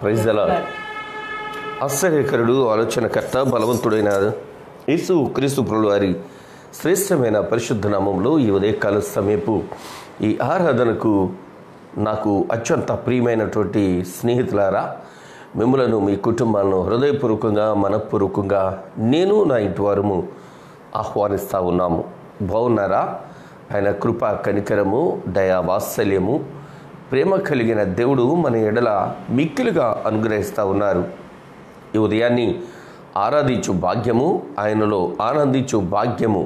Praise the lord. ఆశ్చర్యకరుడు, ఆలోచనకర్త, బలవంతుడైన యేసు క్రీస్తు ప్రభువు వారి శ్రేష్టమైన పరిశుద్ధ నామంలో ఈ ఉదయకాల సమయపు ఈ ఆరాధనకు నాకు అత్యంత ప్రియమైనటువంటి స్నేహితులారా, మిమ్మలను మీ కుటుంబాలను హృదయపూర్వకంగా మనఃపూర్వకంగా నేను నా ఇంటి వారము ఆహ్వానిస్తూ ఉన్నాము. బాగున్నారా? ఆయన కృప, కనికరము, దయా, వాత్సల్యము, ప్రేమ కలిగిన దేవుడు మన ఎడల మిక్కిలుగా అనుగ్రహిస్తూ ఉన్నారు. ఈ ఉదయాన్ని ఆరాధించు భాగ్యము, ఆయనలో ఆనందించు భాగ్యము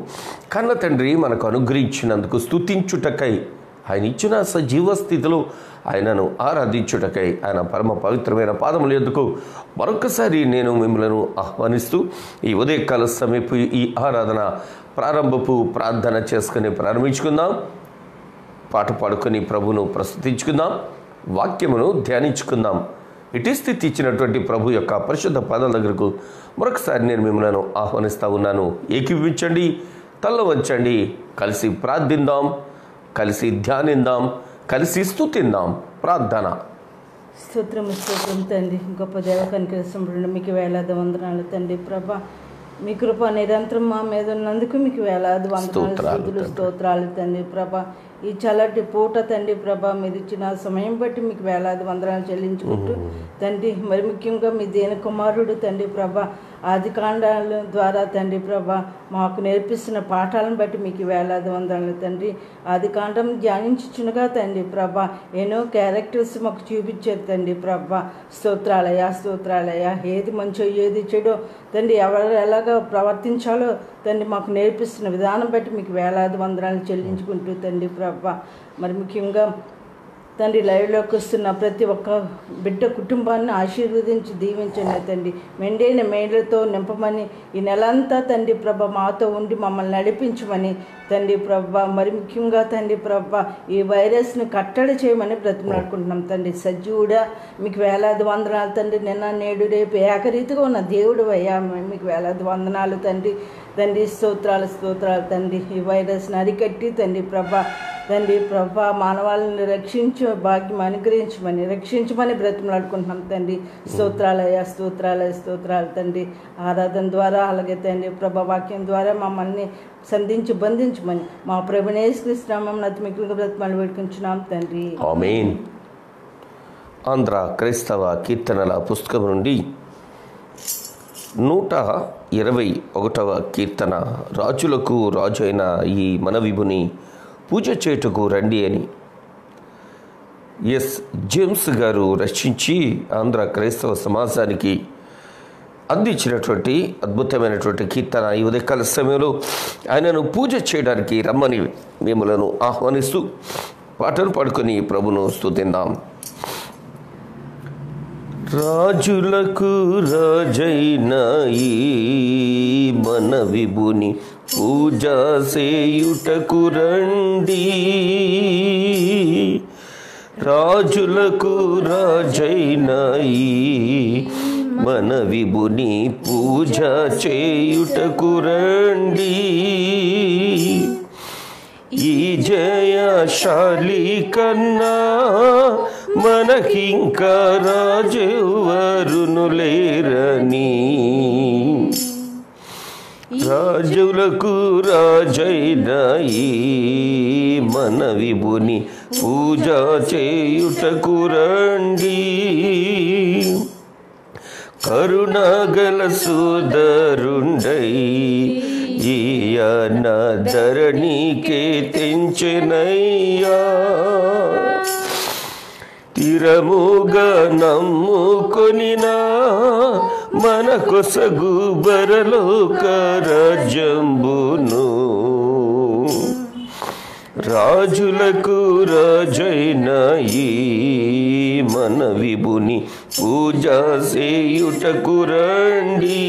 కన్న తండ్రి మనకు అనుగ్రహించినందుకు స్తుతించుటకై, ఆయన ఇచ్చిన సజీవ స్థితిలో ఆయనను ఆరాధించుటకై ఆయన పరమ పవిత్రమైన పాదముల యొద్దకు మరొకసారి నేను మిమ్మల్ని ఆహ్వానిస్తూ ఈ ఉదయకాల సమయపు ఈ ఆరాధన ప్రారంభపు ప్రార్థన చేసుకుని ప్రారంభించుకుందాం. పాట పాడుకొని ప్రభును ప్రస్తుతించుకుందాం, వాక్యమును ధ్యానించుకుందాం. ఇటీ స్థితి ఇచ్చినటువంటి ప్రభు యొక్క పరిశుద్ధ పాదాల దగ్గరకు మరొకసారి నేను మిమ్మల్ని ఆహ్వానిస్తూ ఉన్నాను. ఏకీభవించండి, తల్ల వంచండి, కలిసి ప్రార్థిందాం, కలిసి ధ్యానిందాం, కలిసి స్తుతిందాం. ప్రార్థన. స్తోత్రము స్తోత్రం తండ్రి, గొప్ప దేవ కనికరిస్తున్న మీకు వేలాది వందనాలు తండ్రి. ప్రభా, మీ కృప నిరంతరం మా మీద ఉన్నందుకు మీకు వేలాది వందనాలు, స్తోత్రాలు తండ్రి. ప్రభా, ఈ చల్లటి పూట తండ్రి ప్రభా, మీరు ఇచ్చిన సమయం బట్టి మీకు వేలాది వందనాలు చెల్లించుకుంటూ తండ్రి, మరి ముఖ్యంగా మీ దేని కుమారుడు తండ్రి ప్రభా ఆది కాండాల ద్వారా తండ్రి ప్రభా మాకు నేర్పిస్తున్న పాఠాలను బట్టి మీకు వేలాది వందనాలు తండ్రి. ఆది కాండం ధ్యానించుచునగా తండ్రి ప్రభా ఎన్నో క్యారెక్టర్స్ మాకు చూపించారు తండ్రి ప్రభా. స్తోత్రాలయ స్తోత్రాలయ. ఏది మంచో ఏది చెడో తండ్రి ఎవరు ఎలాగ ప్రవర్తించాలో తండ్రి మాకు నేర్పిస్తున్న విధానం బట్టి మీకు వేలాది వందనాలు చెల్లించుకుంటూ తండ్రి ప్రభా, మరి ముఖ్యంగా తండ్రి లైవ్లోకి వస్తున్న ప్రతి ఒక్క బిడ్డ కుటుంబాన్ని ఆశీర్వదించి దీవించండి తండ్రి. మెండైన మేళ్లతో నింపమని, ఈ నెలంతా తండ్రి ప్రభ మాతో ఉండి మమ్మల్ని నడిపించమని తండ్రి ప్రభ, మరి ముఖ్యంగా తండ్రి ప్రభ ఈ వైరస్ను కట్టడి చేయమని బ్రతిమలాడుకుంటున్నాం తండ్రి. సజీవుడా మీకు వేలాది వందనాలు తండ్రి. నిన్న నేడు రేపు ఏకరీతిగా ఉన్న దేవుడు అయ్యా, మీకు వేలాది వందనాలు తండ్రి. తండ్రి స్తోత్రాలు స్తోత్రాలు తండ్రి. ఈ వైరస్ని అరికట్టి తండ్రి ప్రభా మానవాళ్ళని రక్షించు భాగ్యం అనుగ్రహించమని, రక్షించమని బ్రతిమలాడుకుంటున్నాం తండ్రి. స్తోత్రాలయ స్తోత్రాలయ స్తోత్రాలు తండ్రి. ఆరాధన ద్వారా అలాగే తండ్రి ప్రభా వాక్యం ద్వారా మమ్మల్ని సంధించి బంధించమని మా ప్రభువైన యేసుక్రీస్తు నామమున అతి మిక్కిలిగా బ్రతిమాలు వేడుకుంటున్నాం తండ్రి. ఆమేన్. ఆంధ్ర క్రైస్తవ కీర్తనల పుస్తకం నుండి 121వ కీర్తన. రాజులకు రాజు అయిన ఈ మనవిభుని పూజ చేయుటకు రండి అని ఎస్ జేమ్స్ గారు రచించి ఆంధ్ర క్రైస్తవ సమాజానికి అందించినటువంటి అద్భుతమైనటువంటి కీర్తన. ఈ ఉదయకాల సమయంలో ఆయనను పూజ చేయడానికి రమ్మని మిమ్మలను ఆహ్వానిస్తూ పాటలు పాడుకొని ప్రభును స్తుతిందాం. రాజులకు రాజైన ఈ మన విభుని పూజ చేయుటకు రండి. రాజులకు రాజైన ఈ మన విభుని పూజ చేయుటకు రండి. ఈ జయశాలి కన్నా మనకింకా రాజెవరును లేరని, రాజులకు రాజైన ఈ మన విభుని పూజ చేయుటకు రండి. కరుణగల సుదరుండై ఈయన ధరణికే తెంచెనయ్యా. తిరముగా నమ్ముకొనినా మన కొసగు బరలోక రాజ్యంబును. రాజులకు రాజైన ఈ మన విభుని పూజ చేయుటకు రండి.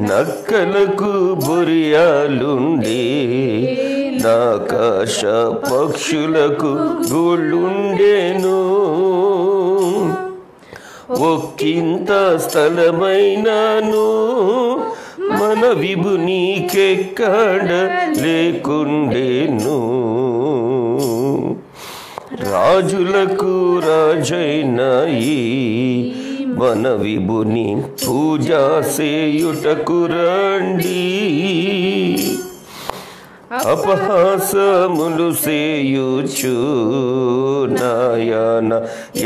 నక్కలకు బొరియాలుండే, ఆకాశ పక్షులకు గూళ్ళుండేను. ఒక్కింత స్థలమైనాను మన విభునికెక్కడ లేకుండేను. రాజులకు రాజైన ఈ మన విభుని పూజ సేయుటకు రండి, అపహాసములు సేయుచు నాయన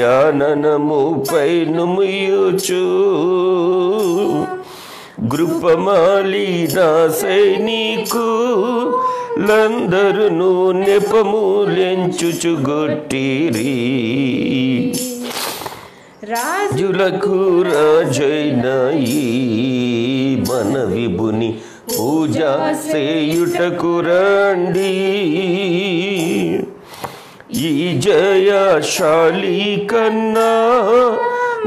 యాననముపై నుముయుచు, గృపమాలిన సైనికు లందరును నెపములెంచుచుగొట్టిరి, రాజులకు రాజైన ఈ మన విభుని పూజ సేయుటకు రండి, ఈ జయశాలి కన్నా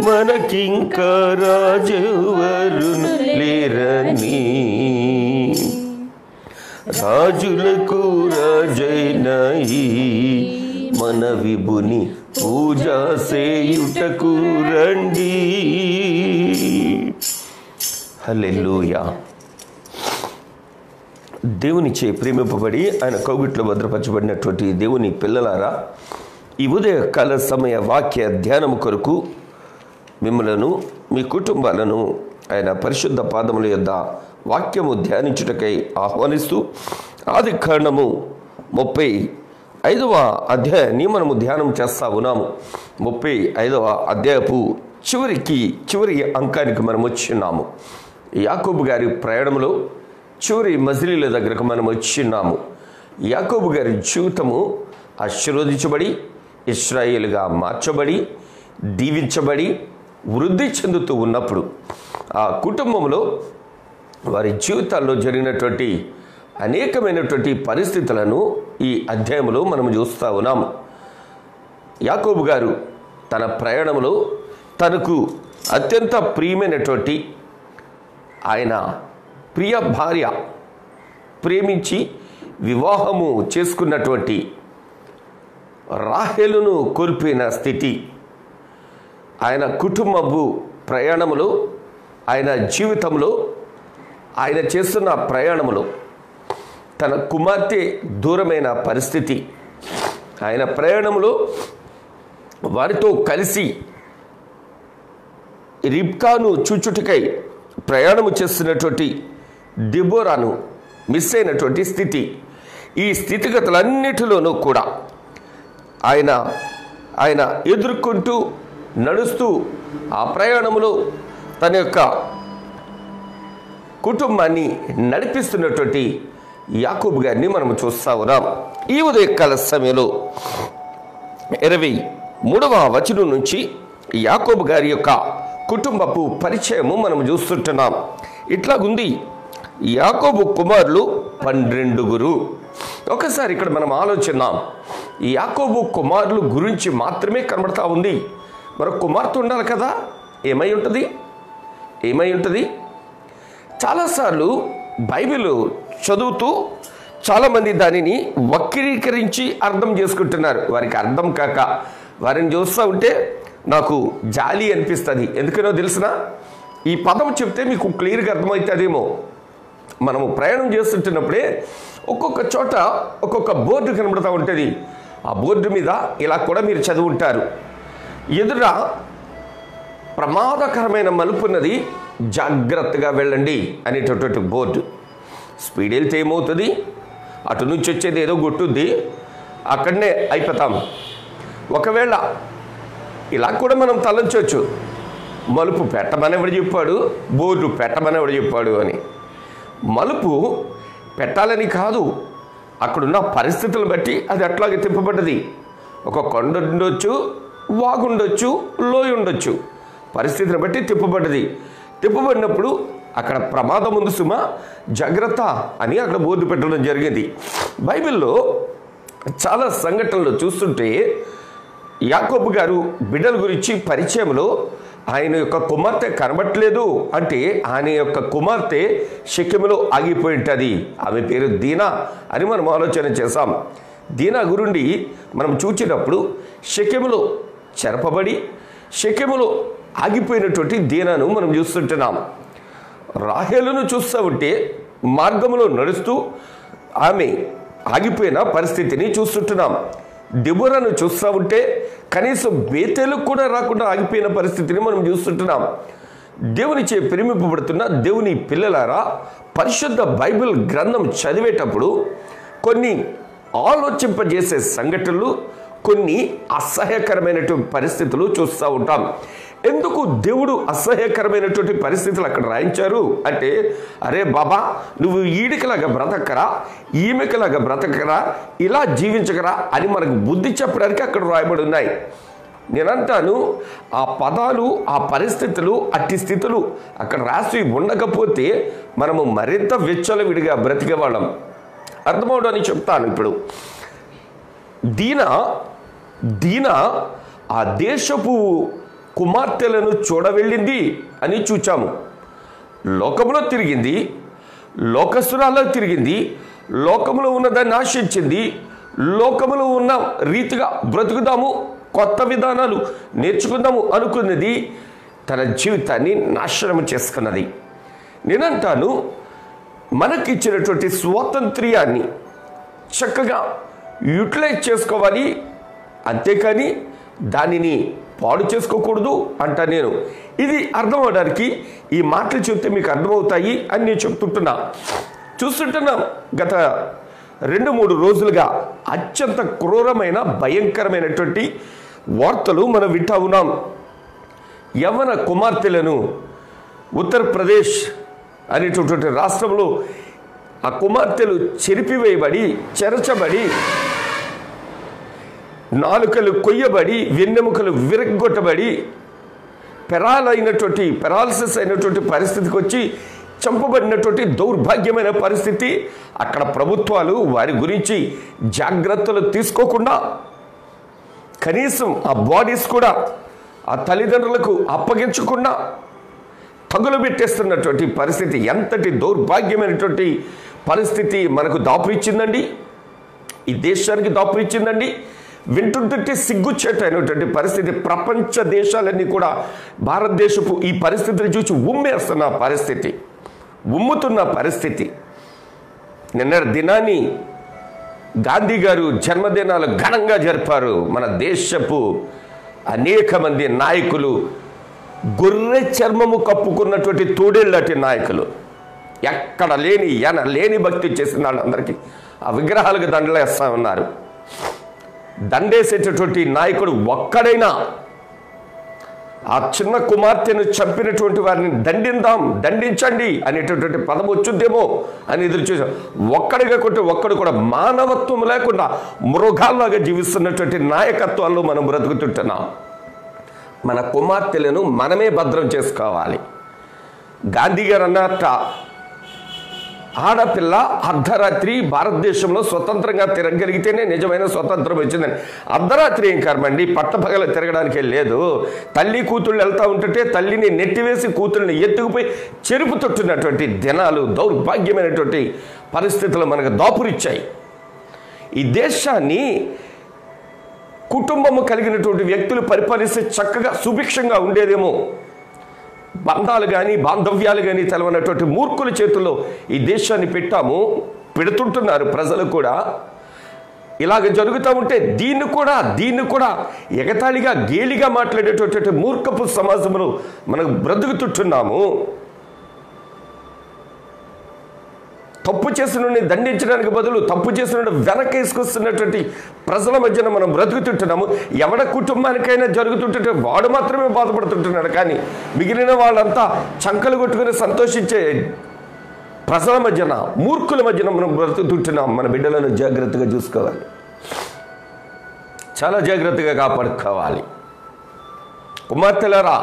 మనకింక రాజెవరును లేరని, రాజులకు రాజైన ఈ మన విభుని పూజ సేయుటకు రండి. హల్లెలూయా. దేవునిచే ప్రేమింపబడి ఆయన కౌగిట్లో భద్రపరచబడినటువంటి దేవుని పిల్లలారా, ఈ ఉదయ కాల సమయ వాక్య ధ్యానము కొరకు మిమ్మలను మీ కుటుంబాలను ఆయన పరిశుద్ధ పాదముల యొద్ద వాక్యము ధ్యానించుటకై ఆహ్వానిస్తూ, ఆది కాండము 35వ అధ్యాయాన్ని మనము ధ్యానం చేస్తూ ఉన్నాము. 35వ అధ్యాయపు చివరి అంకానికి మనం వచ్చిన్నాము. యాకోబు గారి ప్రయాణంలో చివరి మజిలీల దగ్గరకు మనం వచ్చిన్నాము. యాకోబు గారి జీవితము ఆశీర్వదించబడి ఇశ్రాయేలుగా మార్చబడి దీవించబడి వృద్ధి చెందుతూ ఉన్నప్పుడు ఆ కుటుంబంలో వారి జీవితాల్లో జరిగినటువంటి అనేకమైనటువంటి పరిస్థితులను ఈ అధ్యాయంలో మనం చూస్తూ ఉన్నాము. యాకోబు గారు తన ప్రయాణంలో తనకు అత్యంత ప్రియమైనటువంటి ఆయన ప్రియ భార్య, ప్రేమించి వివాహము చేసుకున్నటువంటి రాహేలును కోల్పోయిన స్థితి, ఆయన కుటుంబపు ప్రయాణములో, ఆయన జీవితంలో, ఆయన చేస్తున్న ప్రయాణములో తన కుమార్తె దూరమైన పరిస్థితి, ఆయన ప్రయాణంలో వారితో కలిసి రిబ్కాను చూచుటికై ప్రయాణము చేస్తున్నటువంటి దెబోరాను మిస్ అయినటువంటి స్థితి, ఈ స్థితిగతులన్నిటిలోనూ కూడా ఆయన ఎదుర్కొంటూ నడుస్తూ ఆ ప్రయాణంలో తన యొక్క కుటుంబాన్ని నడిపిస్తున్నటువంటి యాకోబు గారిని మనం చూస్తూ ఉన్నాం. ఈ ఉదయకాల సమయంలో 23వ వచనం నుంచి యాకోబు గారి యొక్క కుటుంబపు పరిచయము మనం చూస్తుంటున్నాం. ఇట్లాగుంది, యాకోబు కుమారులు 12. ఒకసారి ఇక్కడ మనం ఆలోచిద్దాం. యాకోబు కుమారులు గురించి మాత్రమే కనబడతా ఉంది. మరొక కుమార్తె ఉండాలి కదా, ఏమై ఉంటుంది? చాలాసార్లు బైబిల్ చదువుతూ చాలామంది దానిని వక్రీకరించి అర్థం చేసుకుంటున్నారు. వారికి అర్థం కాక వారిని చూస్తూ ఉంటే నాకు జాలి అనిపిస్తుంది. ఎందుకనో తెలిసిన, ఈ పదం చెప్తే మీకు క్లియర్గా అర్థమవుతుందేమో. మనము ప్రయాణం చేస్తుంటున్నప్పుడే ఒక్కొక్క చోట ఒక్కొక్క బోర్డు కనబడుతూ ఉంటుంది. ఆ బోర్డు మీద ఇలా కూడా మీరు చదువుంటారు, ఎదుర ప్రమాదకరమైన మలుపున్నది, జాగ్రత్తగా వెళ్ళండి అనేటటువంటి బోర్డు. స్పీడ్ వెళ్తే ఏమవుతుంది, అటు నుంచి వచ్చేది ఏదో కొట్టుద్ది, అక్కడనే అయిపోతాం. ఒకవేళ ఇలా కూడా మనం తలంచవచ్చు, మలుపు పెట్టమని ఎవడు చెప్పాడు, బోర్డు పెట్టమని ఎవడు చెప్పాడు అని. మలుపు పెట్టాలని కాదు, అక్కడున్న పరిస్థితులను బట్టి అది అట్లాగే తిప్పబడ్డది. ఒక కొండ ఉండొచ్చు, వాగుండొచ్చు, లోయ ఉండొచ్చు, పరిస్థితిని బట్టి తిప్పబడ్డది. తిప్పబడినప్పుడు అక్కడ ప్రమాదం ఉంది సుమా, జాగ్రత్త అని అక్కడ బోర్డు పెట్టడం జరిగింది. బైబిల్లో చాలా సంఘటనలు చూస్తుంటే యాకోబు గారు బిడ్డల గురించి పరిచయంలో ఆయన యొక్క కుమార్తె కనబట్టలేదు అంటే ఆయన యొక్క కుమార్తె షెకెములో ఆగిపోయి ఉంటుంది. ఆమె పేరు దీనా అని మనం ఆలోచన చేసాం. దీనా గురుండి మనం చూచినప్పుడు షెకెములో చెరపబడి షెకెములో ఆగిపోయినటువంటి దీనాను మనం చూస్తుంటున్నాం. రాహేలును చూస్తూ ఉంటే మార్గంలో నడుస్తూ ఆమె ఆగిపోయిన పరిస్థితిని చూస్తుంటున్నాం. దెబోరాను చూస్తూ ఉంటే కనీసం బేతేలకు కూడా రాకుండా ఆగిపోయిన పరిస్థితిని మనం చూస్తుంటున్నాం. దేవునిచే ప్రేమింపబడుతున్న దేవుని పిల్లలారా, పరిశుద్ధ బైబిల్ గ్రంథం చదివేటప్పుడు కొన్ని ఆలోచింపజేసే సంఘటనలు, కొన్ని అసహ్యకరమైనటువంటి పరిస్థితులు చూస్తూ ఉంటాం. ఎందుకు దేవుడు అసహ్యకరమైనటువంటి పరిస్థితులు అక్కడ రాయించారు అంటే, అరే బాబా, నువ్వు ఈడికలాగా బ్రతకరా, ఈమెకలాగా బ్రతకరా, ఇలా జీవించకరా అని మనకు బుద్ధి చెప్పడానికి అక్కడ రాయబడి ఉన్నాయి. నేనంటాను, ఆ పదాలు, ఆ పరిస్థితులు, అట్టి స్థితులు అక్కడ రాసి ఉండకపోతే మనము మరింత విచ్చలవిడిగా బ్రతికేవాళ్ళం. అర్థమవడానికి చెప్తాను. ఇప్పుడు దీనా ఆ దేశపు కుమార్తెలను చూడవెళ్ళింది అని చూచాము. లోకంలో తిరిగింది, లోకస్తురాల్లో తిరిగింది, లోకంలో ఉన్నదాన్ని ఆశించింది, లోకంలో ఉన్న రీతిగా బ్రతుకుదాము, కొత్త విధానాలు నేర్చుకుందాము అనుకున్నది, తన జీవితాన్ని నాశనం చేసుకున్నది. నేనంటాను, మనకిచ్చినటువంటి స్వాతంత్ర్యాన్ని చక్కగా యూటిలైజ్ చేసుకోవాలి, అంతేకాని దానిని పాడు చేసుకోకూడదు అంటా నేను. ఇది అర్థం అవడానికి ఈ మాటలు చెప్తే మీకు అర్థమవుతాయి అని నేను చెప్తుంటున్నా. చూస్తుంటున్నాం, గత 2-3 రోజులుగా అత్యంత క్రూరమైన భయంకరమైనటువంటి వార్తలు మనం వింటా ఉన్నాం. యవ్వన కుమార్తెలను ఉత్తరప్రదేశ్ అనేటటువంటి రాష్ట్రంలో ఆ కుమార్తెలు చెరిపివేయబడి, చెరచబడి, నాలుకలు కొయ్యబడి, వెన్నెముకలు విరగ్గొట్టబడి, పెరాలసిస్ అయినటువంటి పరిస్థితికి వచ్చి చంపబడినటువంటి దౌర్భాగ్యమైన పరిస్థితి. అక్కడ ప్రభుత్వాలు వారి గురించి జాగ్రత్తలు తీసుకోకుండా కనీసం ఆ బాడీస్ కూడా ఆ తల్లిదండ్రులకు అప్పగించకుండా తగులబెట్టేస్తున్నటువంటి పరిస్థితి. ఎంతటి దౌర్భాగ్యమైనటువంటి పరిస్థితి మనకు దాపురిచ్చిందండి, ఈ దేశానికి దాపురిచ్చిందండి. వింటుంటే సిగ్గుచేటైనటువంటి పరిస్థితి. ప్రపంచ దేశాలన్నీ కూడా భారతదేశపు ఈ పరిస్థితిని చూసి ఉమ్మేస్తున్న పరిస్థితి, ఉమ్ముతున్న పరిస్థితి. నిన్నటి దినాన్ని గాంధీ గారు జన్మదినాలు ఘనంగా జరిపారు. మన దేశపు అనేక మంది నాయకులు గొర్రె చర్మము కప్పుకున్నటువంటి తోడేళ్ళటి నాయకులు, ఎక్కడ లేని భక్తి చేసిన వాళ్ళందరికీ ఆ విగ్రహాలకు దండలు వేస్తా ఉన్నారు. దండేసేటటువంటి నాయకుడు ఒక్కడైనా ఆ చిన్న కుమార్తెను చంపినటువంటి వారిని దండించండి అనేటటువంటి పదం వచ్చుద్దేమో అని ఎదురు చూసాం. ఒక్కడిగా కొట్టి ఒక్కడు కూడా మానవత్వం లేకుండా మృగాల్లాగా జీవిస్తున్నటువంటి నాయకత్వాల్లో మనం బ్రతుకుతుంటున్నాం. మన కుమార్తెలను మనమే భద్రం చేసుకోవాలి. గాంధీ గారు అన్నట్ట, ఆడపిల్ల అర్ధరాత్రి భారతదేశంలో స్వతంత్రంగా తిరగలిగితేనే నిజమైన స్వతంత్రం వచ్చిందని. అర్ధరాత్రి ఏం కర్మండి, పట్టపగల తిరగడానికే లేదు. తల్లి కూతుళ్ళు వెళ్తూ ఉంటుంటే తల్లిని నెట్టివేసి కూతుళ్ళని ఎత్తుకుపోయి చెరుపుతొట్టున్నటువంటి దినాలు, దౌర్భాగ్యమైనటువంటి పరిస్థితులు మనకు దాపురిచ్చాయి. ఈ దేశాన్ని కుటుంబము కలిగినటువంటి వ్యక్తులు పరిపాలిస్తే చక్కగా సుభిక్షంగా ఉండేదేమో. బంధాలు కానీ బాంధవ్యాలు కానీ తెలవనటువంటి మూర్ఖుల చేతుల్లో ఈ దేశాన్ని పెడుతుంటున్నారు ప్రజలు కూడా. ఇలాగ జరుగుతూ ఉంటే దీన్ని కూడా ఎగతాళిగా గేలిగా మాట్లాడేటటువంటి మూర్ఖపు సమాజంలో మనం బ్రతుకుతుంటున్నాము. తప్పు చేసిన దండించడానికి బదులు తప్పు చేసిన వెనకేసుకొస్తున్నటువంటి ప్రజల మధ్యన మనం బ్రతుకుతుంటున్నాము. ఎవడ కుటుంబానికైనా జరుగుతుంటే వాడు మాత్రమే బాధపడుతుంటున్నాడు, కానీ మిగిలిన వాళ్ళంతా చంకలు కొట్టుకుని సంతోషించే ప్రజల మధ్యన, మూర్ఖుల మధ్యన మనం బ్రతుకుతుంటున్నాం. మన బిడ్డలను జాగ్రత్తగా చూసుకోవాలి, చాలా జాగ్రత్తగా కాపాడుకోవాలి. కుమార్తెలారా,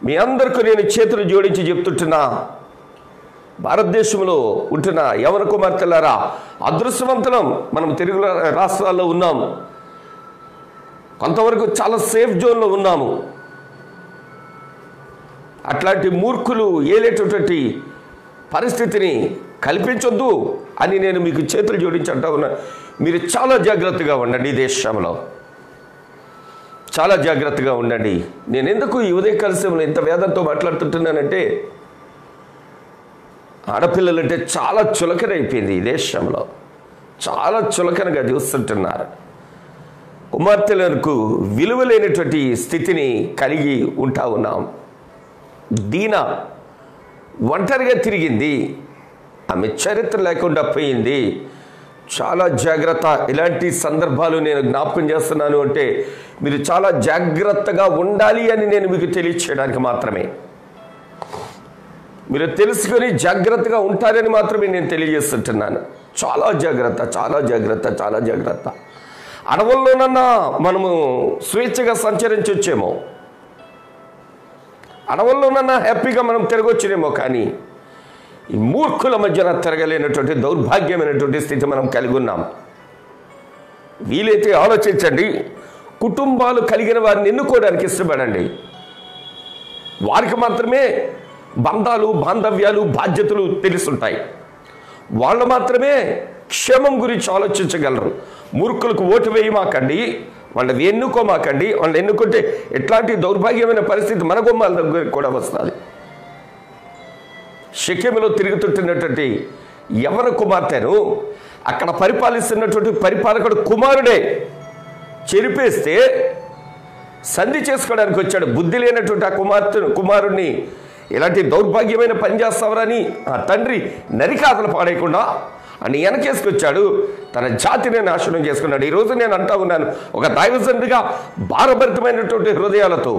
మీ అందరికీ నేను చేతులు జోడించి చెప్తుంటున్నా, భారతదేశంలో ఉంటున్న యవన కుమార్తెలారా, అదృష్టవంతులం. మనం తెలుగు రాష్ట్రాల్లో ఉన్నాము, కొంతవరకు చాలా సేఫ్ జోన్లో ఉన్నాము. అట్లాంటి మూర్ఖులు ఏలేటటువంటి పరిస్థితిని కల్పించొద్దు అని నేను మీకు చేతులు జోడించి అంటా ఉన్నాను. మీరు చాలా జాగ్రత్తగా ఉండండి, ఈ దేశంలో చాలా జాగ్రత్తగా ఉండండి. నేను ఎందుకు ఈ ఉదయకాల సమయంలో ఇంత వేదంతో మాట్లాడుతుంటున్నానంటే, ఆడపిల్లలంటే చాలా చులకన అయిపోయింది ఈ దేశంలో, చాలా చులకనగా చూస్తుంటున్నారు. కుమార్తెలకు విలువలేనటువంటి స్థితిని కలిగి ఉంటా ఉన్నాం. దీనా ఒంటరిగా తిరిగింది, ఆమె చరిత్ర లేకుండా పోయింది. చాలా జాగ్రత్త. ఇలాంటి సందర్భాలు నేను జ్ఞాపకం చేస్తున్నాను అంటే మీరు చాలా జాగ్రత్తగా ఉండాలి అని నేను మీకు తెలియచేయడానికి మాత్రమే, మీరు తెలుసుకొని జాగ్రత్తగా ఉంటారని మాత్రమే నేను తెలియజేస్తుంటున్నాను. చాలా జాగ్రత్త, చాలా జాగ్రత్త, చాలా జాగ్రత్త. అడవుల్లోనన్నా మనము స్వేచ్ఛగా సంచరించొచ్చేమో, అడవుల్లోనన్నా హ్యాపీగా మనం తిరగొచ్చునేమో, కానీ ఈ మూర్ఖుల మధ్యన తిరగలేనటువంటి దౌర్భాగ్యమైనటువంటి స్థితి మనం కలిగి ఉన్నాం. వీలైతే ఆలోచించండి, కుటుంబాలు కలిగిన వారిని ఎన్నుకోవడానికి ఇష్టపడండి. వారికి మాత్రమే బంధాలు, బాంధవ్యాలు, బాధ్యతలు తెలుసుంటాయి. వాళ్ళు మాత్రమే క్షేమం గురించి ఆలోచించగలరు. మూర్ఖులకు ఓటు వేయమాకండి, వాళ్ళని ఎన్నుకోమాకండి. వాళ్ళని ఎన్నుకుంటే ఎట్లాంటి దౌర్భాగ్యమైన పరిస్థితి మన గుమ్మాల దగ్గర కూడా వస్తుంది. షెకెములో తిరుగుతుంటున్నటువంటి ఎవరి కుమార్తెను అక్కడ పరిపాలిస్తున్నటువంటి పరిపాలకుడు కుమారుడే చెరిపేస్తే సంధి చేసుకోవడానికి వచ్చాడు. బుద్ధి లేనటువంటి ఆ కుమారుడిని ఇలాంటి దౌర్భాగ్యమైన పని చేస్తావరని ఆ తండ్రి నరికాతలు పాడేయకుండా అని వెనకేసుకొచ్చాడు. తన జాతిని నాశనం చేసుకున్నాడు. ఈరోజు నేను అంటా ఉన్నాను, ఒక దైవజనుడిగా భారభరితమైనటువంటి హృదయాలతో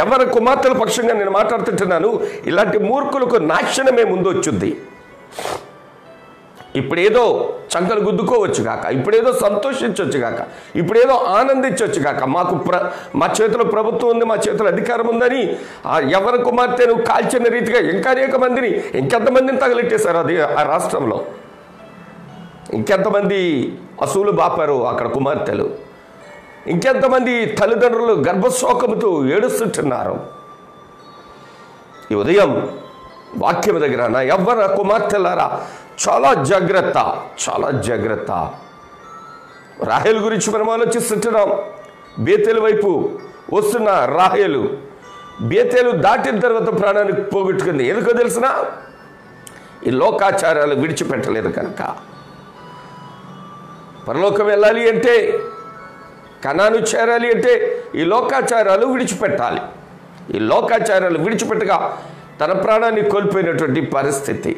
ఎవరి కుమార్తెల పక్షంగా నేను మాట్లాడుతుంటున్నాను. ఇలాంటి మూర్ఖులకు నాశనమే ముందు వచ్చుద్ది. ఇప్పుడేదో చంకలు గుద్దుకోవచ్చు కాక, ఇప్పుడేదో సంతోషించవచ్చు కాక, ఇప్పుడేదో ఆనందించవచ్చు కాక, మా చేతిలో ప్రభుత్వం ఉంది, మా చేతిలో అధికారం ఉందని ఎవరి కుమార్తెను కాల్చిన రీతిగా ఇంకా అనేక మందిని, ఇంకెంతమందిని తగలెట్టేశారు అది ఆ రాష్ట్రంలో. ఇంకెంతమంది అసూలు బాపారు అక్కడ కుమార్తెలు, ఇంకెంతమంది తల్లిదండ్రులు గర్భశోకముతో ఏడుస్తుంటున్నారు. ఈ ఉదయం వాక్యం దగ్గర నా ఎవరి కుమార్తెలారా చాలా జాగ్రత్త, చాలా జాగ్రత్త. రాహేలు గురించి మనం ఆలోచిస్తుంటున్నాం. బేతేలు వైపు వస్తున్న రాహేలు బేతేలు దాటిన తర్వాత ప్రాణానికి పోగొట్టుకుంది. ఎందుకో తెలిసిన, ఈ లోకాచారాలు విడిచిపెట్టలేదు కనుక. పరలోకం వెళ్ళాలి అంటే, కనాను చేరాలి అంటే ఈ లోకాచారాలు విడిచిపెట్టాలి. ఈ లోకాచారాలు విడిచిపెట్టగా తన ప్రాణాన్ని కోల్పోయినటువంటి పరిస్థితి.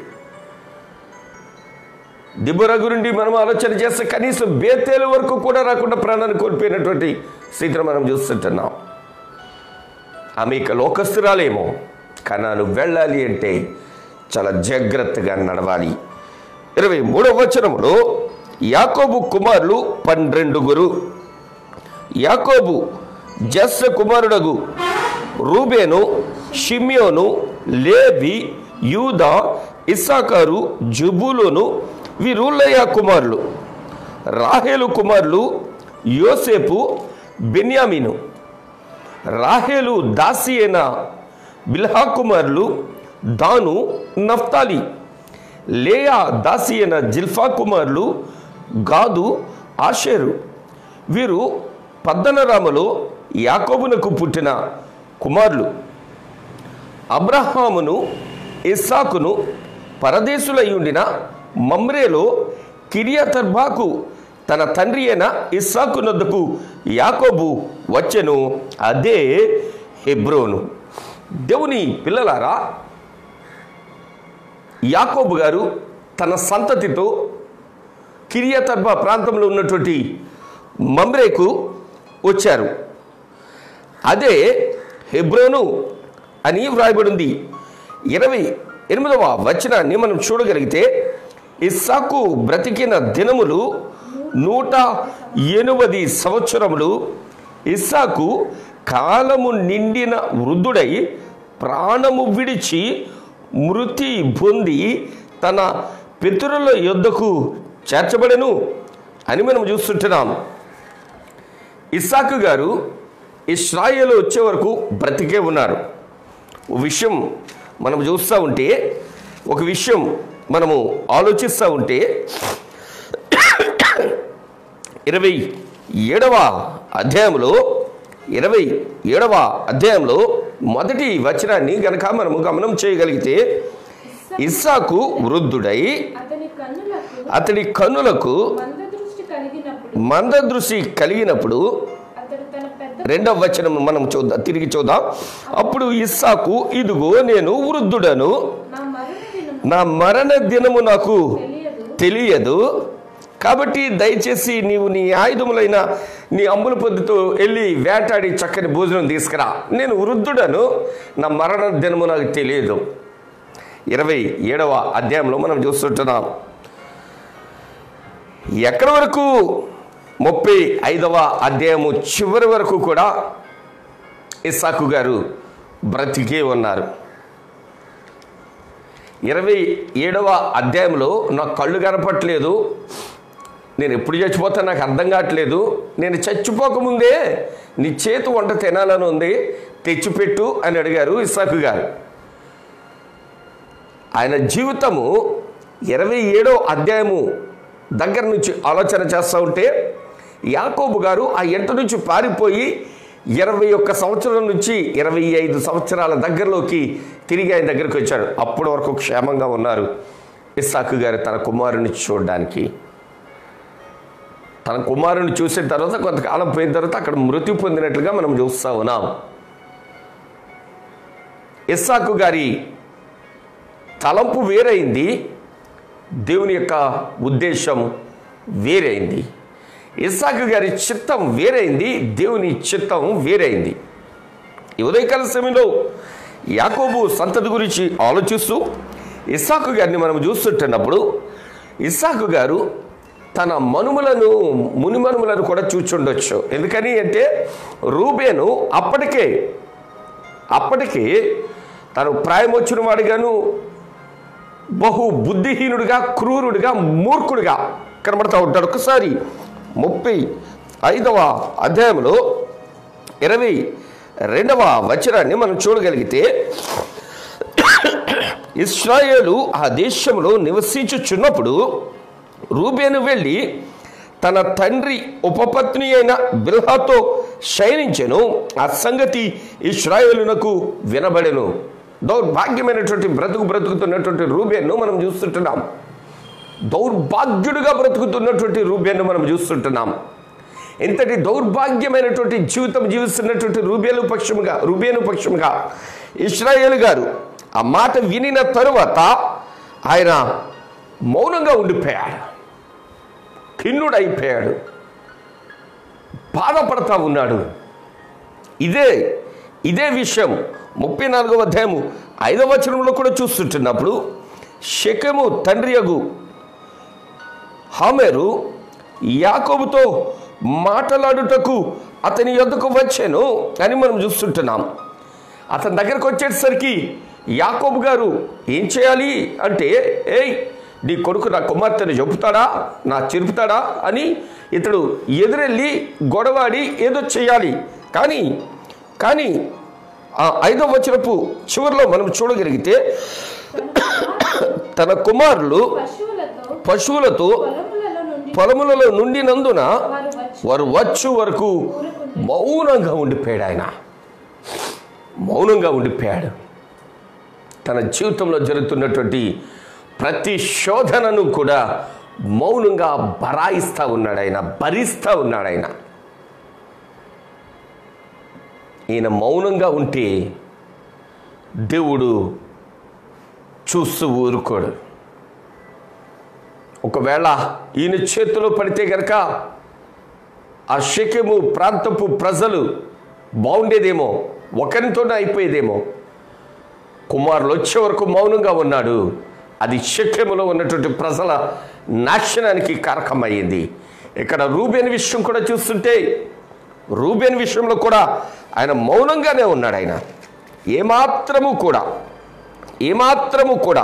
దిబోరా గురించి మనం ఆలోచన చేస్తే కనీసం బేతేలు వరకు కూడా రాకుండా ప్రాణాన్ని కోల్పోయినటువంటి స్థితిని మనం చూస్తుంటున్నాం. ఆమె ఇక లోకస్తురాలేమో, కనాను వెళ్ళాలి అంటే చాలా జాగ్రత్తగా నడవాలి. 23వ వచనములో యాకోబు కుమారులు 12. యాకోబు జస్స కుమారుడగు రూబేను, షిమ్యోను, లేవి, యూదా, ఇస్సాకారు, జబూలూను వీరు లేయా కుమారులు. రాహేలు కుమారులు యోసేపు, బెన్యామీను. రాహేలు దాసి అయిన బిల్హా కుమారులు దాను, నఫ్తాలి. లేయా దాసి అయిన జిల్ఫా కుమారులు గాదు, ఆషేరు. వీరు పద్దనరాములో యాకోబునకు పుట్టిన కుమారులు. అబ్రహామును, ఇస్సాకును పరదేశులై ఉండిన మమ్రేలో కిరియతర్బాకు తన తండ్రి అయిన ఇస్సాకు నొద్దకు యాకోబు వచ్చెను, అదే హెబ్రోను. దేవుని పిల్లలారా, యాకోబు గారు తన సంతతితో కిరియతర్బా ప్రాంతంలో ఉన్నటువంటి మమ్రేకు వచ్చారు. అదే హెబ్రోను అని వ్రాయబడింది. 28వ వచనాన్ని మనం చూడగలిగితే, ఇస్సాకు బ్రతికిన దినములు 180 సంవత్సరములు. ఇస్సాకు కాలము నిండిన వృద్ధుడై ప్రాణము విడిచి మృతి పొంది తన పితరుల యొద్దకు చేర్చబడెను అని మనం చూస్తుంటున్నాం. ఇస్సాకు గారు ఇశ్రాయేలు వచ్చే వరకు బ్రతికే ఉన్నారు. ఒక విషయం మనం చూస్తూ ఉంటే, ఒక విషయం మనము ఆలోచిస్తూ ఉంటే, 27వ అధ్యాయంలో మొదటి వచనాన్ని గనక మనము గమనం చేయగలిగితే, ఇస్సాకు వృద్ధుడై అతని కన్నులకు మందదృష్టి కలిగినప్పుడు రెండవ వచనం మనం తిరిగి చూద్దాం. అప్పుడు ఇస్సాకు, ఇదిగో నేను వృద్ధుడను, నా మరణ దినము నాకు తెలియదు, కాబట్టి దయచేసి నీవు నీ ఆయుధములైన నీ అమ్ముల పొద్దుతో వెళ్ళి వేటాడి చక్కని భోజనం తీసుకురా, నేను వృద్ధుడను, నా మరణ దినము నాకు తెలియదు. 27వ అధ్యాయంలో మనం చూస్తుంటున్నాం. ఎక్కడి వరకు? 35వ అధ్యాయము చివరి వరకు కూడా ఇస్సాకు గారు బ్రతికే ఉన్నారు. 27వ అధ్యాయంలో నాకు కళ్ళు కనపట్లేదు, నేను ఎప్పుడు చచ్చిపోతా నాకు అర్థం కావట్లేదు, నేను చచ్చిపోకముందే నీ చేతి వంట తినాలని ఉంది, తెచ్చిపెట్టు అని అడిగారు ఇస్సాకు గారు. ఆయన జీవితము 27వ అధ్యాయము దగ్గర నుంచి ఆలోచన చేస్తూ ఉంటే యాకోబు గారు ఆ ఇంట నుంచి పారిపోయి 21 సంవత్సరాల నుంచి 25 సంవత్సరాల దగ్గరలోకి తిరిగి ఆయన దగ్గరికి వచ్చాడు. అప్పటి వరకు క్షేమంగా ఉన్నారు ఇస్సాకు గారు తన కుమారుని చూడడానికి. తన కుమారుని చూసిన తర్వాత కొంతకాలం పోయిన తర్వాత అక్కడ మృతి పొందినట్లుగా మనం చూస్తూ ఉన్నాం. ఇస్సాకు గారి తలంపు వేరైంది, దేవుని యొక్క ఉద్దేశం వేరైంది. ఇస్సాకు గారి చిత్తం వేరైంది, దేవుని చిత్తం వేరైంది. ఈ ఉదయకాల సమయంలో యాకోబు సంతతి గురించి ఆలోచిస్తూ ఇస్సాకు గారిని మనం చూస్తుంటున్నప్పుడు ఇస్సాకు గారు తన మునిమనుములను కూడా చూచుండొచ్చు. ఎందుకని అంటే రూబేను అప్పటికే తను ప్రాయం వచ్చిన వాడిగాను బహు బుద్ధిహీనుడిగా, క్రూరుడిగా, మూర్ఖుడిగా కనబడతా ఉంటాడు. ఒకసారి 35వ అధ్యాయంలో 22వ వచనాన్ని మనం చూడగలిగితే, ఇశ్రాయేలు ఆ దేశంలో నివసించుచున్నప్పుడు రూబేను వెళ్ళి తన తండ్రి ఉపపత్ని అయిన బిల్హాతో శయనించెను, ఆ సంగతి ఇశ్రాయేలునకు వినబడెను. దౌర్భాగ్యమైనటువంటి బ్రతుకుతున్నటువంటి రూబేన్ను మనం చూస్తుంటున్నాం. దౌర్భాగ్యుడిగా బ్రతుకుతున్నటువంటి రూబేన్ను మనం చూస్తుంటున్నాం. ఇంతటి దౌర్భాగ్యమైనటువంటి జీవితం జీవిస్తున్నటువంటి రూబేను పక్షముగా ఇశ్రాయేలు గారు ఆ మాట వినిన తరువాత ఆయన మౌనంగా ఉండిపోయాడు, ఖిన్నుడైపోయాడు, బాధపడతా ఉన్నాడు. ఇదే విషయం 34వ అధ్యాయము 5వ వచనంలో కూడా చూస్తుంటున్నప్పుడు షెకెము తండ్రియగు హమెరు యాకోబుతో మాట్లాడుటకు అతని యొద్దకు వచ్చాను అని మనం చూస్తుంటున్నాం. అతని దగ్గరకు వచ్చేసరికి యాకోబు గారు ఏం చేయాలి అంటే, నీ కొడుకు నా కుమార్తెను చెరుపుతాడా అని ఇతడు ఎదురెళ్ళి గొడవాడి ఏదో చేయాలి. కానీ 5వ వచనపు చివరిలో మనం చూడగలిగితే తన కుమారులు పశువులతో పొలములలో నుండినందున వారు వచ్చు వరకు మౌనంగా ఉండిపోయాడు. తన జీవితంలో జరుగుతున్నటువంటి ప్రతి శోధనను కూడా మౌనంగా భరిస్తూ ఉన్నాడు ఆయన. ఈయన మౌనంగా ఉంటే దేవుడు చూస్తూ ఊరుకోడు. ఒకవేళ ఈయన చేతిలో పడితే కనుక ఆ షెకెము ప్రాంతపు ప్రజలు బాగుండేదేమో, ఒకరితోనే అయిపోయేదేమో. కుమారులు వచ్చే వరకు మౌనంగా ఉన్నాడు. అది షెకెములో ఉన్నటువంటి ప్రజల నాశనానికి కారకమయ్యింది. ఇక్కడ రూబేను విషయం కూడా చూస్తుంటే రూబేను విషయంలో కూడా ఆయన మౌనంగానే ఉన్నాడు. ఆయన ఏమాత్రము కూడా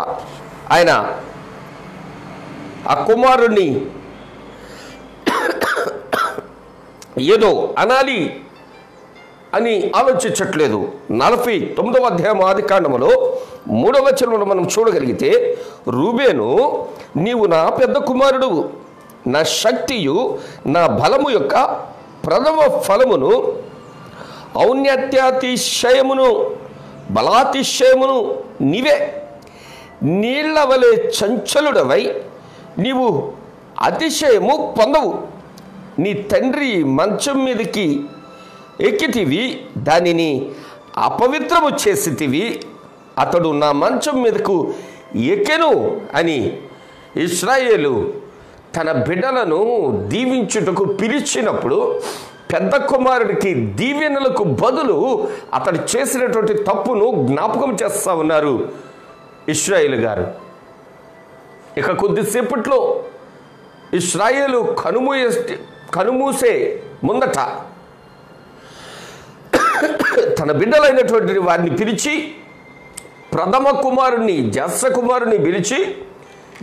ఆయన ఆ కుమారుణ్ణి ఏదో అనాలి అని ఆలోచించట్లేదు. 49వ అధ్యాయం ఆదికాండములో 3వ వచనంలో మనం చూడగలిగితే, రూబేను నీవు నా పెద్ద కుమారుడు, నా శక్తియు నా బలము యొక్క ప్రథమ ఫలమును, ఔన్నత్యాతిశయమును బలాతిశయమును నీవే. నీళ్ల వలె చంచలుడవై నీవు అతిశయము పొందవు. నీ తండ్రి మంచం మీదకి ఎక్కితివి, దానిని అపవిత్రము చేసితివి, అతడు నా మంచం మీదకు ఎక్కెను అని ఇశ్రాయేలు తన బిడ్డలను దీవించుటకు పిలిచినప్పుడు పెద్ద కుమారుడికి దీవెనలకు బదులు అతడు చేసినటువంటి తప్పును జ్ఞాపకం చేస్తూ ఉన్నారు ఇశ్రాయేలు గారు. ఇక కొద్దిసేపట్లో ఇశ్రాయేలు కనుమూసే ముందట తన బిడ్డలైనటువంటి వారిని పిలిచి, ప్రథమ కుమారుణ్ణి జ్యేష్ఠ కుమారుని పిలిచి,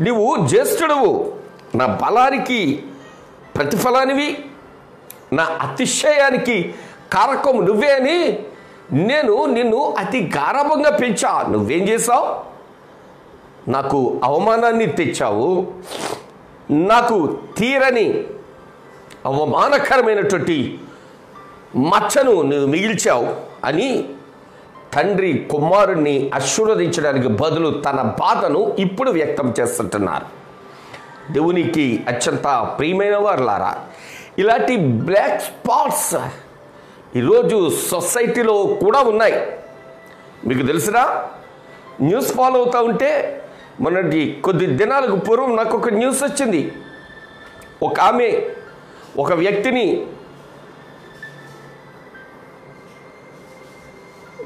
నీవు జ్యేష్ఠుడవు, నా బలానికి ప్రతిఫలానివి, నా అతిశయానికి కారకం నువ్వే అని నేను నిన్ను అతి గారాభంగా పెంచా. నువ్వేం చేశావు? నాకు అవమానాన్ని తెచ్చావు, నాకు తీరని అవమానకరమైనటువంటి మచ్చను నువ్వు మిగిల్చావు అని తండ్రి కుమారుణ్ణి ఆశీర్వదించడానికి బదులు తన బాధను ఇప్పుడు వ్యక్తం చేస్తుంటున్నారు. దేవునికి అత్యంత ప్రియమైన వారులారా, ఇలాంటి బ్లాక్ స్పాట్స్ ఈరోజు సొసైటీలో కూడా ఉన్నాయి. మీకు తెలిసినా, న్యూస్ ఫాలో అవుతూ ఉంటే మొన్నటి కొద్ది దినాలకు పూర్వం నాకు ఒక న్యూస్ వచ్చింది. ఒక ఆమె ఒక వ్యక్తిని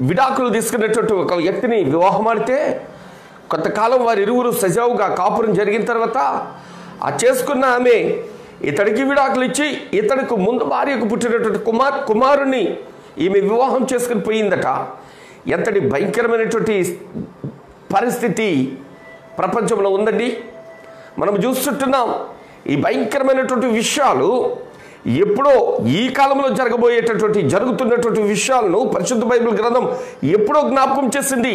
విడాకులు తీసుకునేటట్టు ఒక వ్యక్తిని వివాహం ఆడితే కొంతకాలం వారి ఇరువురు సజావుగా కాపురం జరిగిన తర్వాత ఆ చేసుకున్న ఆమె ఇతడికి విడాకులు ఇచ్చి ఇతడికి ముందు భార్యకు పుట్టినటువంటి కుమారుణ్ణి ఈమె వివాహం చేసుకుని పోయిందట. ఎంతటి భయంకరమైనటువంటి పరిస్థితి ప్రపంచంలో ఉందండి. మనం చూస్తుంటున్నాం. ఈ భయంకరమైనటువంటి విషయాలు ఎప్పుడో ఈ కాలంలో జరుగుతున్నటువంటి విషయాలను పరిశుద్ధ బైబిల్ గ్రంథం ఎప్పుడో జ్ఞాపకం చేసింది.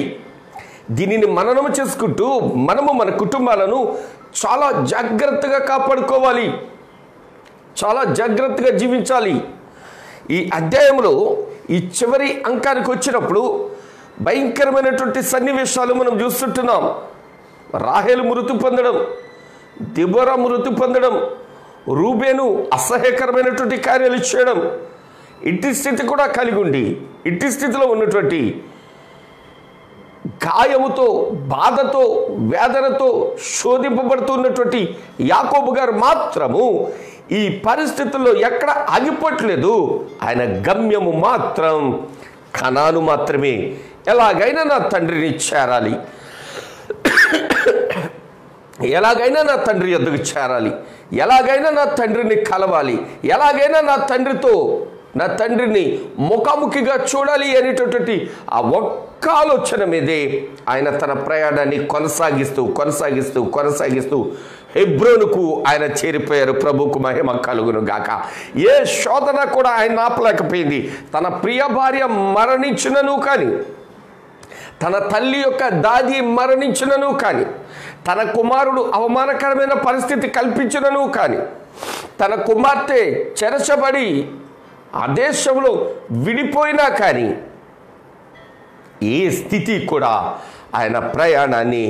దీనిని మననం చేసుకుంటూ మనము మన కుటుంబాలను చాలా జాగ్రత్తగా కాపాడుకోవాలి, చాలా జాగ్రత్తగా జీవించాలి. ఈ అధ్యాయంలో ఈ చివరి అంకానికి వచ్చినప్పుడు భయంకరమైనటువంటి సన్నివేశాలు మనం చూస్తుంటున్నాం. రాహేలు మృతి పొందడం, దెబోరా మృతి పొందడం, రూబేను అసహ్యకరమైనటువంటి కార్యాలు చేయడం, ఇట్టి స్థితి కూడా కలిగి ఉండి ఇట్టి స్థితిలో ఉన్నటువంటి గాయముతో, బాధతో, వేదనతో శోధింపబడుతున్నటువంటి యాకోబు గారు మాత్రము ఈ పరిస్థితుల్లో ఎక్కడ ఆగిపోవట్లేదు. ఆయన గమ్యము మాత్రం కనాను మాత్రమే. ఎలాగైనా నా తండ్రిని చేరాలి, ఎలాగైనా నా తండ్రి యొద్దకు చేరాలి, ఎలాగైనా నా తండ్రిని కలవాలి, ఎలాగైనా నా తండ్రిని ముఖాముఖిగా చూడాలి అనేటటువంటి ఆ ఒక్క ఆలోచన మీదే ఆయన తన ప్రయాణాన్ని కొనసాగిస్తూ హెబ్రోనుకు ఆయన చేరిపోయారు. ప్రభుకు మహిమ కలుగును గాక. ఏ శోధన కూడా ఆయన ఆపలేకపోయింది. తన ప్రియ భార్య మరణించినను కానీ, తన తల్లి యొక్క దాది మరణించినను కానీ, తన కుమారుడు అవమానకరమైన పరిస్థితి కల్పించినను కానీ, తన కుమార్తె చెరచబడి ఆ దేశంలో విడిపోయినా కానీ ఏ స్థితి కూడా ఆయన ప్రయాణాన్ని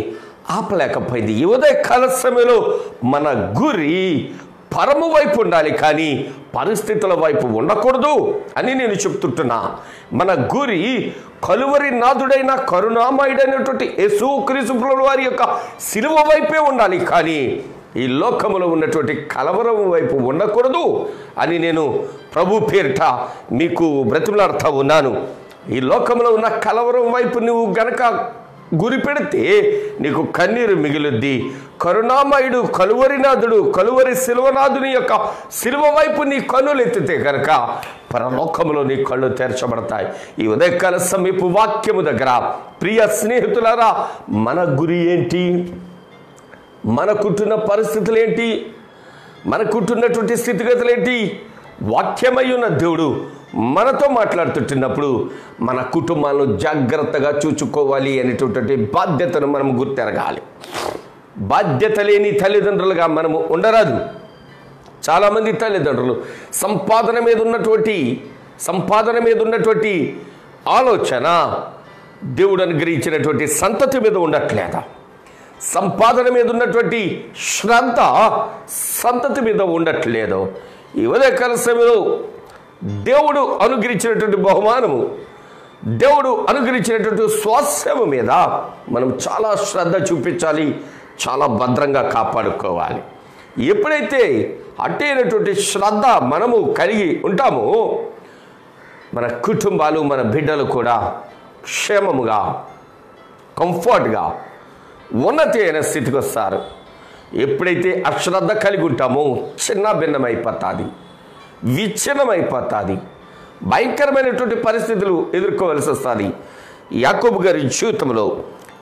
ఆపలేకపోయింది. ఈ ఉదయకాల సమయంలో మన గురి పరము వైపు ఉండాలి, కానీ పరిస్థితుల వైపు ఉండకూడదు అని నేను చెప్తుంటున్నా. మన గురి కలువరి నాథుడైన కరుణామయుడైనటువంటి యేసుక్రీస్తు ప్రభువు వారి యొక్క శిలువ వైపే ఉండాలి, కానీ ఈ లోకములో ఉన్నటువంటి కలవరం వైపు ఉండకూడదు అని నేను ప్రభు పేరిట మీకు బ్రతిమలాడుతూ ఉన్నాను. ఈ లోకంలో ఉన్న కలవరం వైపు నువ్వు గనక గురి పెడితే నీకు కన్నీరు మిగులుద్ది. కరుణామయుడు, కలువరినాథుడు, కలువరి శిలువనాథుని యొక్క శిలువ వైపు నీ కన్నులు ఎత్తితే కనుక పరలోకంలో నీ కళ్ళు తెరచబడతాయి. ఈ ఉదయకాల సమీప వాక్యము దగ్గర ప్రియ స్నేహితులారా, మన గురి ఏంటి? మనకుంటున్న పరిస్థితులు ఏంటి? మనకుంటున్నటువంటి స్థితిగతులు ఏంటి? వాక్యమై ఉన్న దేవుడు మనతో మాట్లాడుతుంటున్నప్పుడు మన కుటుంబాలను జాగ్రత్తగా చూసుకోవాలి అనేటటువంటి బాధ్యతను మనం గుర్తెరగాలి. బాధ్యత లేని తల్లిదండ్రులుగా మనము ఉండరాదు. చాలామంది తల్లిదండ్రులు సంపాదన మీద ఉన్నటువంటి ఆలోచన దేవుడు అనుగ్రహించినటువంటి సంతతి మీద ఉండట్లేదా? సంపాదన మీద ఉన్నటువంటి శ్రద్ధ సంతతి మీద ఉండట్లేదు. ఈ ఉదయకాల సమయంలో దేవుడు అనుగ్రహించినటువంటి బహుమానము, దేవుడు అనుగ్రహించినటువంటి స్వాస్థ్యము మీద మనం చాలా శ్రద్ధ చూపించాలి, చాలా భద్రంగా కాపాడుకోవాలి. ఎప్పుడైతే అట్టైనటువంటి శ్రద్ధ మనము కలిగి ఉంటామో మన కుటుంబాలు, మన బిడ్డలు కూడా క్షేమముగా, కంఫర్ట్గా, ఉన్నతి అయిన స్థితికి వస్తారు. ఎప్పుడైతే అశ్రద్ధ కలిగి ఉంటామో చిన్న భిన్నమైపోతుంది, విచ్ఛిన్నమైపోతుంది, భయంకరమైనటువంటి పరిస్థితులు ఎదుర్కోవలసి వస్తుంది. యాకోబు గారి జీవితంలో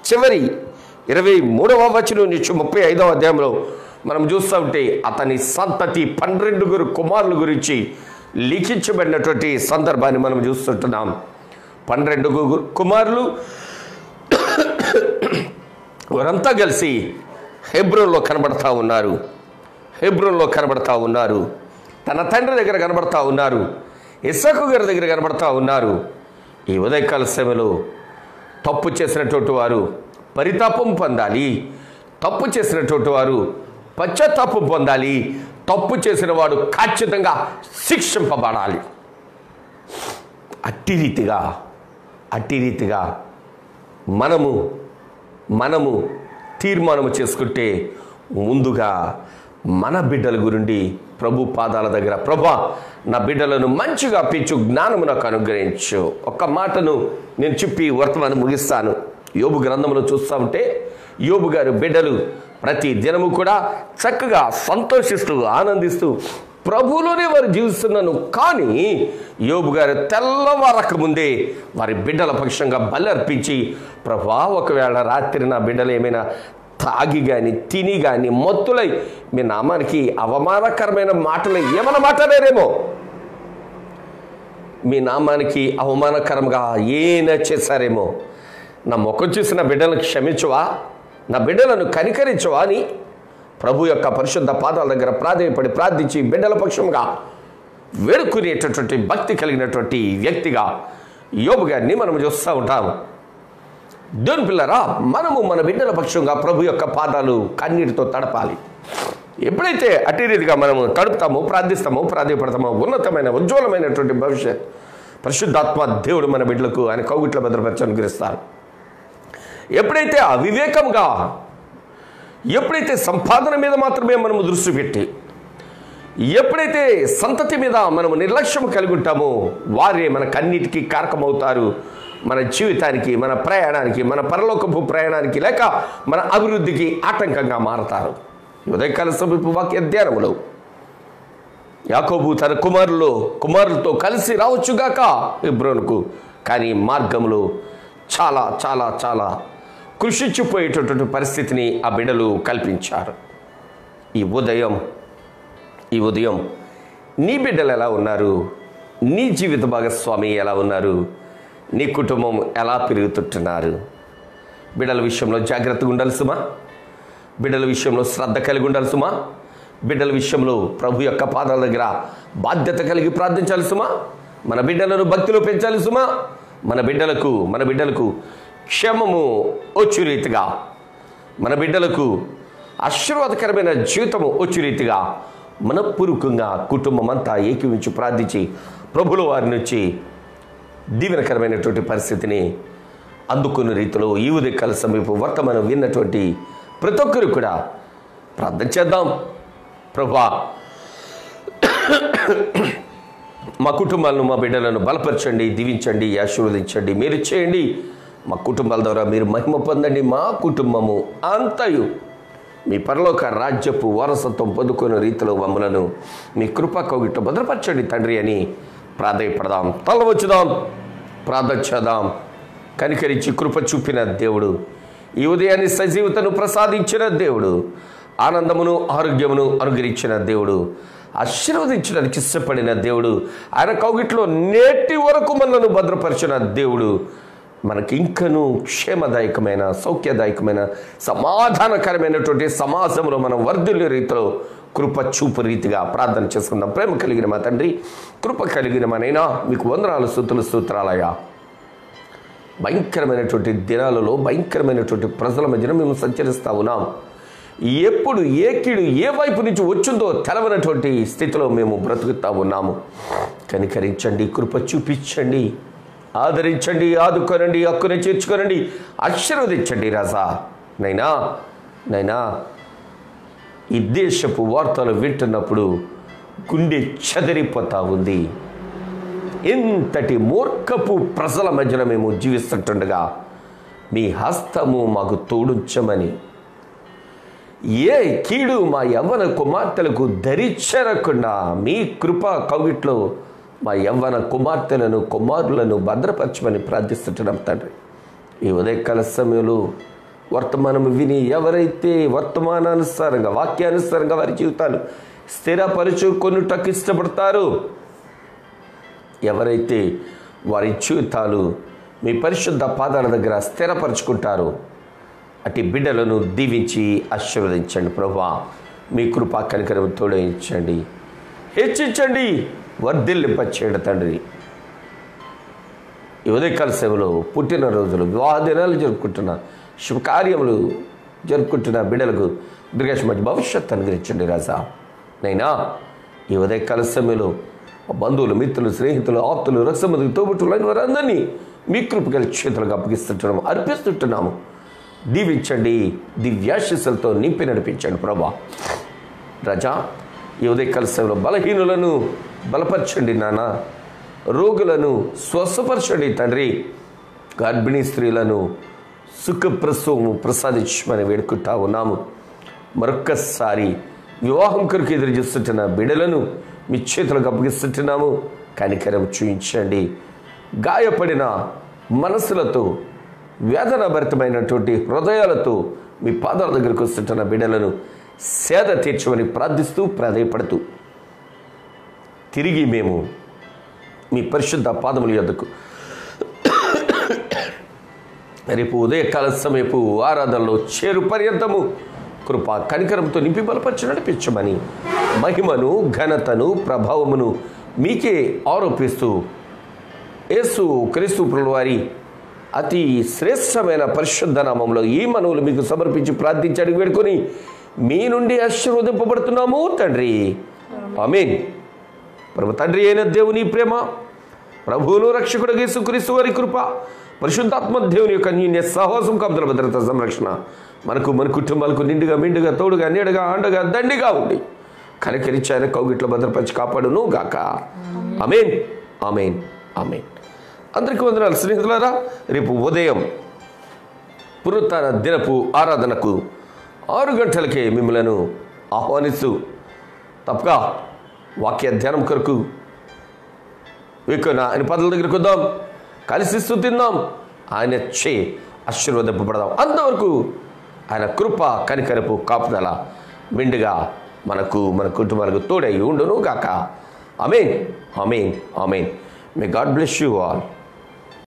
చివరి 23వ వచనం నుంచి 35వ అధ్యాయంలో మనం చూస్తూ ఉంటే అతని సంతతి 12 కుమారుల గురించి లిఖించబడినటువంటి సందర్భాన్ని మనం చూస్తుంటున్నాం. 12 కుమారులు వారంతా కలిసి హెబ్రోన్లో కనబడతా ఉన్నారు. తన తండ్రి దగ్గర కనబడతా ఉన్నారు, ఇస్సాకు గారి దగ్గర కనబడతా ఉన్నారు. ఈ ఉదయకాల సమయంలో తప్పు చేసినటువంటి వారు పరితాపం పొందాలి, తప్పు చేసినటువంటి వారు పశ్చాత్తాపం పొందాలి, తప్పు చేసిన వాడు ఖచ్చితంగా శిక్షింపబడాలి. అట్టి రీతిగా మనము తీర్మానము చేసుకుంటే ముందుగా మన బిడ్డల గురించి ప్రభు పాదాల దగ్గర, ప్రభా నా బిడ్డలను మంచిగా పెంచు, జ్ఞానము నాకు అనుగ్రహించు. ఒక్క మాటను నేను చెప్పి వర్తమానం ముగిస్తాను. యోబు గ్రంథంలో చూస్తూ ఉంటే యోబు గారు బిడ్డలు ప్రతి దినము కూడా చక్కగా సంతోషిస్తూ ఆనందిస్తూ ప్రభువులోనే వారు జీవిస్తున్నాను. కానీ యోబు గారు తెల్లవారక ముందే వారి బిడ్డల పక్షంగా బలి అర్పించి, ప్రభువా ఒకవేళ రాత్రి నా బిడ్డలు ఏమైనా తాగి కానీ తిని కానీ మత్తులై మీ నామానికి అవమానకరమైన మాటలు ఏమైనా మాట్లాడారేమో, మీ నామానికి అవమానకరంగా ఏమైనా చేశారేమో, నా ముఖం చూసి నా బిడ్డలను క్షమించవా, నా బిడ్డలను కనికరించవా అని ప్రభు యొక్క పరిశుద్ధ పాదాల దగ్గర ప్రార్థించి బిడ్డల పక్షంగా వేడుకునేటటువంటి భక్తి కలిగినటువంటి వ్యక్తిగా యోబు గారిని మనం చూస్తూ ఉంటాము. దేవుని పిల్లరా, మనము మన బిడ్డల పక్షంగా ప్రభు యొక్క పాదాలు కన్నీటితో తడపాలి. ఎప్పుడైతే అట్టి రీతిగా మనము తడుపుతామో, ప్రార్థిస్తామో, ప్రాధాయపడతామో ఉన్నతమైన ఉజ్వలమైనటువంటి భవిష్యత్ పరిశుద్ధాత్మ దేవుడు మన బిడ్డలకు ఆయన కౌగిట్ల భద్రపరిచి అనుగ్రహిస్తారు. ఎప్పుడైతే అవివేకంగా, ఎప్పుడైతే సంపాదన మీద మాత్రమే మనము దృష్టి పెట్టి, ఎప్పుడైతే సంతతి మీద మనము నిర్లక్ష్యం కలిగి ఉంటామో వారే మన కన్నిటికీ కారకమవుతారు. మన జీవితానికి, మన ప్రయాణానికి, మన పరలోకపు ప్రయాణానికి లేక మన అభివృద్ధికి ఆటంకంగా మారతారు. ఉదయకాల సమీప వాక్య ధ్యానములో యాకోబు తన కుమారులతో కలిసి రావచ్చుగాక హెబ్రోనుకు, కానీ మార్గంలో చాలా చాలా చాలా కృషించిపోయేటటువంటి పరిస్థితిని ఆ బిడ్డలు కల్పించారు. ఈ ఉదయం నీ బిడ్డలు ఎలా ఉన్నారు? నీ జీవిత భాగస్వామి ఎలా ఉన్నారు? నీ కుటుంబం ఎలా పెరుగుతుంటున్నారు? బిడ్డల విషయంలో జాగ్రత్తగా ఉండాలి సుమా, బిడ్డల విషయంలో శ్రద్ధ కలిగి ఉండాలి సుమా, బిడ్డల విషయంలో ప్రభు యొక్క పాదాల దగ్గర బాధ్యత కలిగి ప్రార్థించాలి సుమా, మన బిడ్డలను భక్తిలో పెంచాలి సుమా, మన బిడ్డలకు క్షేమము వచ్చే రీతిగా, మన బిడ్డలకు ఆశీర్వాదకరమైన జీవితము వచ్చే రీతిగా మనపూర్వకంగా కుటుంబం అంతా ఏకీవించి ప్రార్థించి ప్రభుల వారి నుంచి దీవెనకరమైనటువంటి పరిస్థితిని అందుకున్న రీతిలో ఈ ఉదయకాల సమీప వర్తమానం విన్నటువంటి ప్రతి ఒక్కరు కూడా ప్రార్థన చేద్దాం. ప్రభువా, మా కుటుంబాలను, మా బిడ్డలను బలపరచండి, దీవించండి, ఆశీర్వదించండి, మీరు చేయండి. మా కుటుంబాల ద్వారా మీరు మహిమ పొందండి. మా కుటుంబము అంతయు మీ పరలోక రాజ్యపు వారసత్వం పొందుకున్న రీతిలో మమ్మలను మీ కృపా కౌగిట భద్రపరచండి తండ్రి అని ప్రాధాయపడదాం. తలవచ్చుదాం, ప్రార్థన చేద్దాం. కనికరించి కృప చూపిన దేవుడు, ఈ ఉదయాన్ని సజీవతను ప్రసాదించిన దేవుడు, ఆనందమును ఆరోగ్యమును అనుగ్రహించిన దేవుడు, ఆశీర్వదించడానికి ఇష్టపడిన దేవుడు, ఆయన కౌగిట్లో నేటి వరకు మనలను భద్రపరిచిన దేవుడు, మనకి ఇంకనూ క్షేమదాయకమైన, సౌఖ్యదాయకమైన, సమాధానకరమైనటువంటి సమాజంలో మనం వర్ధిల్లే రీతిలో కృప చూపు రీతిగా ప్రార్థన చేసుకుందాం. ప్రేమ కలిగిన మా తండ్రి, కృప కలిగిన మా నైనా మీకు వందనాలు, స్తుతులు, స్తోత్రాలయ్యా. భయంకరమైనటువంటి దినాలలో భయంకరమైనటువంటి ప్రజల మధ్యన మేము సంచరిస్తూ ఉన్నాం. ఎప్పుడు ఏ కీడు ఏ వైపు నుంచి వచ్చిందో తెలవనటువంటి స్థితిలో మేము బ్రతుకుతా ఉన్నాము. కనికరించండి, కృప చూపించండి, ఆదరించండి, ఆదుకోనండి, హక్కుని చేర్చుకోనండి, ఆశీర్వదించండి రాజా. నైనా ఈ దేశపు వార్తలు వింటున్నప్పుడు గుండె చెదిరిపోతా ఉంది. ఇంతటి మూర్ఖపు ప్రజల మధ్యన మేము జీవిస్తుండగా మీ హస్తము మాకు తోడుంచమని, ఏ కీడు మా యవ్వన కుమార్తెలకు దరిచేరకుండా మీ కృప కవిట్లో మా యవ్వన కుమార్తెలను కుమారులను భద్రపరచమని ప్రార్థిస్తుంటున్నాం తండ్రి. ఈ ఉదయకాల సమయంలో వర్తమానం విని ఎవరైతే వర్తమానానుసారంగా వాక్యానుసారంగా వారి జీవితాలు స్థిరపరుచుకొనుటకు ఇష్టపడతారో, ఎవరైతే వారి జీవితాలు మీ పరిశుద్ధ పాదాల దగ్గర స్థిరపరచుకుంటారో అటు బిడ్డలను దీవించి ఆశీర్వదించండి ప్రభువా. మీ కృపా కనికరం తోడించండి, హెచ్చించండి, వర్ధిల్లింపచేయండి తండ్రి. ఈ ఉదయకాల సేవలో పుట్టినరోజులు, వివాహ దినాలు జరుపుకుంటున్న, శుభకార్యములు జరుపుకుంటున్న బిడ్డలకు దీర్ఘాయుష్య భవిష్యత్తు అనుగ్రహించండి రాజా. నైనా ఈ ఉదయకాల సమయంలో బంధువులు, మిత్రులు, స్నేహితులు, ఆప్తులు, రక్షమందుకు తోబుట్టులైన వారందరినీ మీ కృపగల చేతులకు అప్పగిస్తుంటున్నాము, అర్పిస్తుంటున్నాము. దీవించండి, దివ్యాశీస్సులతో నింపి నడిపించండి ప్రభా. రాజా, ఈ ఉదయకాల సేవలో బలహీనులను బలపరచండి నాన్న, రోగులను స్వస్థపరచండి తండ్రి, గర్భిణీ స్త్రీలను సుఖప్రసవము ప్రసాదించమని వేడుకుంటా ఉన్నాము. మరొక్కసారి వివాహం కొరకు ఎదురు చూస్తుంటున్న బిడ్డలను మీ చేతులకు అప్పగిస్తుంటున్నాము. కనికరం చూపించండి. గాయపడిన మనసులతో, వేదన భరితమైనటువంటి హృదయాలతో మీ పాదాల దగ్గరకు వస్తుంటున్న బిడ్డలను సేద తీర్చమని ప్రార్థిస్తూ ప్రాధేయపడుతూ తిరిగి మేము మీ పరిశుద్ధ పాదముల యొద్దకు రేపు ఉదయకాల సమయపు ఆరాధనలో చేరు పర్యంతము కృప కనికరంతో నింపి బలపరిచి నడిపించమని మహిమను, ఘనతను, ప్రభావమును మీకే ఆరోపిస్తూ యేసు క్రీస్తు ప్రభువు వారి అతి శ్రేష్టమైన పరిశుద్ధ నామంలో ఈ మనవులు మీకు సమర్పించి ప్రార్థించి అడిగి వేడుకొని మీ నుండి ఆశీర్వదింపబడుతున్నాము తండ్రి. ఆమేన్. ప్రభు తండ్రి అయిన దేవుని ప్రేమ, ప్రభువును రక్షకుడు యేసుక్రీస్తు వారి కృప, పరిశుద్ధాత్మ దేవుని యొక్క అన్యోన్య సహవాసం, కాపుదల, భద్రత, సంరక్షణ మనకు, మన కుటుంబాలకు నిండుగా, మెండుగా, తోడుగా, నీడగా, అండగా, దండిగా ఉండి కనికరించి ఆయన కౌగిట్లో భద్రపరిచి కాపాడును గాక. ఆమేన్, ఆమేన్, ఆమేన్. అందరికీ వందనాలు స్నేహితులారా. రేపు ఉదయం పునరుత్థాన దినపు ఆరాధనకు 6 గంటలకే మిమ్మలను ఆహ్వానిస్తూ తప్పక వాక్య ధ్యానం కొరకు వీకున ఆయన పదల దగ్గరికి వద్దాం, కలిసి స్తుతిద్దాం, ఆయన చే ఆశీర్వదింపబడదాం. అంతవరకు ఆయన కృప కనికరపు కాపుదల మెండుగా మనకు, మన కుటుంబాలకు తోడై ఉండును గాక. ఆమేన్, ఆమేన్, ఆమేన్. May God bless you all.